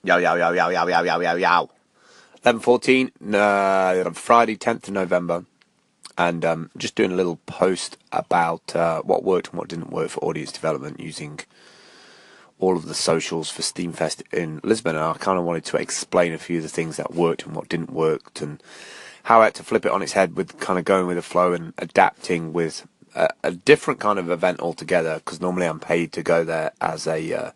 Yo, yo, yo, yo, yo, yo, yo, yo, yo. 11:14, Friday, 10th of November. And just doing a little post about what worked and what didn't work for audience development using all of the socials for Steamfest in Lisbon. And I kind of wanted to explain a few of the things that worked and what didn't work, and how I had to flip it on its head with kind of going with the flow and adapting with a different kind of event altogether, because normally I'm paid to go there as a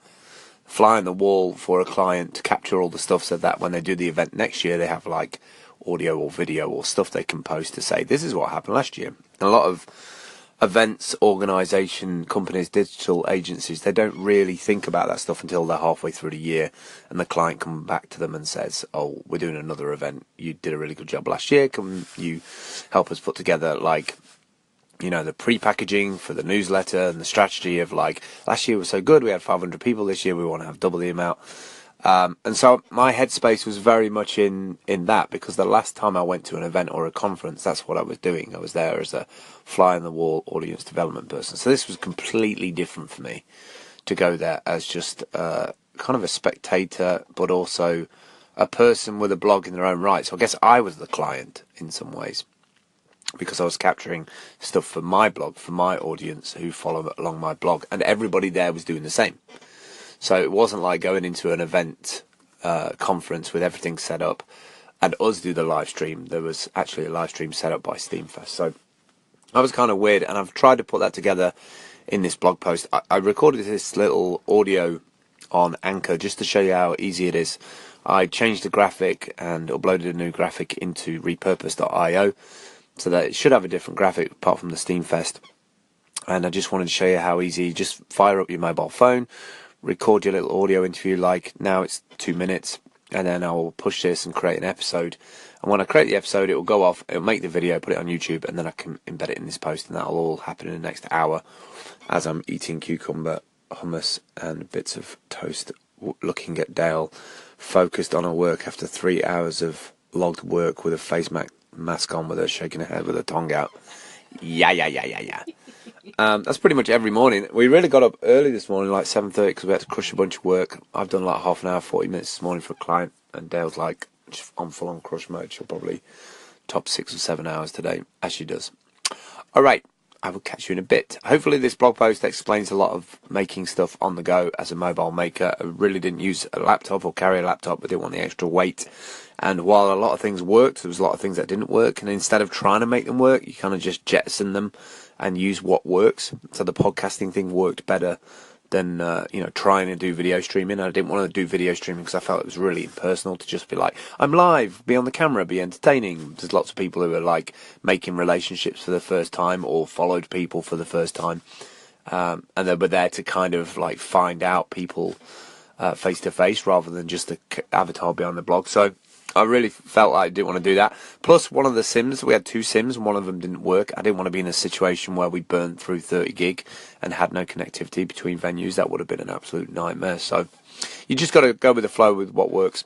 fly on the wall for a client to capture all the stuff so that when they do the event next year, they have like audio or video or stuff they can post to say, this is what happened last year. And a lot of events, organisation, companies, digital agencies, they don't really think about that stuff until they're halfway through the year and the client comes back to them and says, oh, we're doing another event. You did a really good job last year. Can you help us put together like, you know, the pre-packaging for the newsletter and the strategy of like, last year was so good, we had 500 people, this year we want to have double the amount. And so my headspace was very much in that, because the last time I went to an event or a conference, that's what I was doing. I was there as a fly-on-the-wall audience development person. So this was completely different for me to go there as just kind of a spectator, but also a person with a blog in their own right. So I guess I was the client in some ways, because I was capturing stuff for my blog, for my audience who follow along my blog, and everybody there was doing the same. So it wasn't like going into an event conference with everything set up and us do the live stream. There was actually a live stream set up by Steamfest. So that was kind of weird, and I've tried to put that together in this blog post. I recorded this little audio on Anchor just to show you how easy it is. I changed the graphic and uploaded a new graphic into repurpose.io, so that it should have a different graphic apart from the Steamfest. And I just wanted to show you how easy. Just fire up your mobile phone, record your little audio interview, like now it's 2 minutes, and then I will push this and create an episode. And when I create the episode, it will go off, it'll make the video, put it on YouTube, and then I can embed it in this post, and that'll all happen in the next hour as I'm eating cucumber, hummus, and bits of toast, looking at Dale, focused on her work after 3 hours of logged work with a face mask on, with her shaking her head with her tongue out. Yeah. That's pretty much every morning. We really got up early this morning, like 7:30, because we had to crush a bunch of work. I've done like half an hour, 40 minutes this morning for a client, and Dale's like just on full-on crush mode. She'll probably top 6 or 7 hours today, as she does. All right, I will catch you in a bit. Hopefully this blog post explains a lot of making stuff on the go as a mobile maker. I really didn't use a laptop or carry a laptop, but didn't want the extra weight. And while a lot of things worked, there was a lot of things that didn't work. And instead of trying to make them work, you kind of just jettison them and use what works. So the podcasting thing worked better than trying to do video streaming. I didn't want to do video streaming because I felt it was really impersonal to just be like, I'm live, be on the camera, be entertaining. There's lots of people who are like making relationships for the first time or followed people for the first time, and they were there to kind of like find out people face to face rather than just the avatar behind the blog. So I really felt like I didn't want to do that. Plus, one of the sims, we had 2 sims, and one of them didn't work. I didn't want to be in a situation where we burnt through 30 gig and had no connectivity between venues. That would have been an absolute nightmare. So you just got to go with the flow with what works.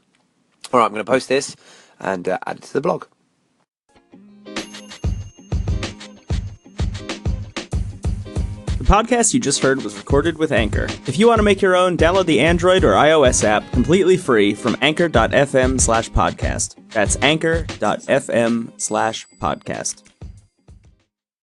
All right, I'm going to post this and add it to the blog. The podcast you just heard was recorded with Anchor. If you want to make your own, download the Android or iOS app completely free from anchor.fm/podcast. That's anchor.fm/podcast.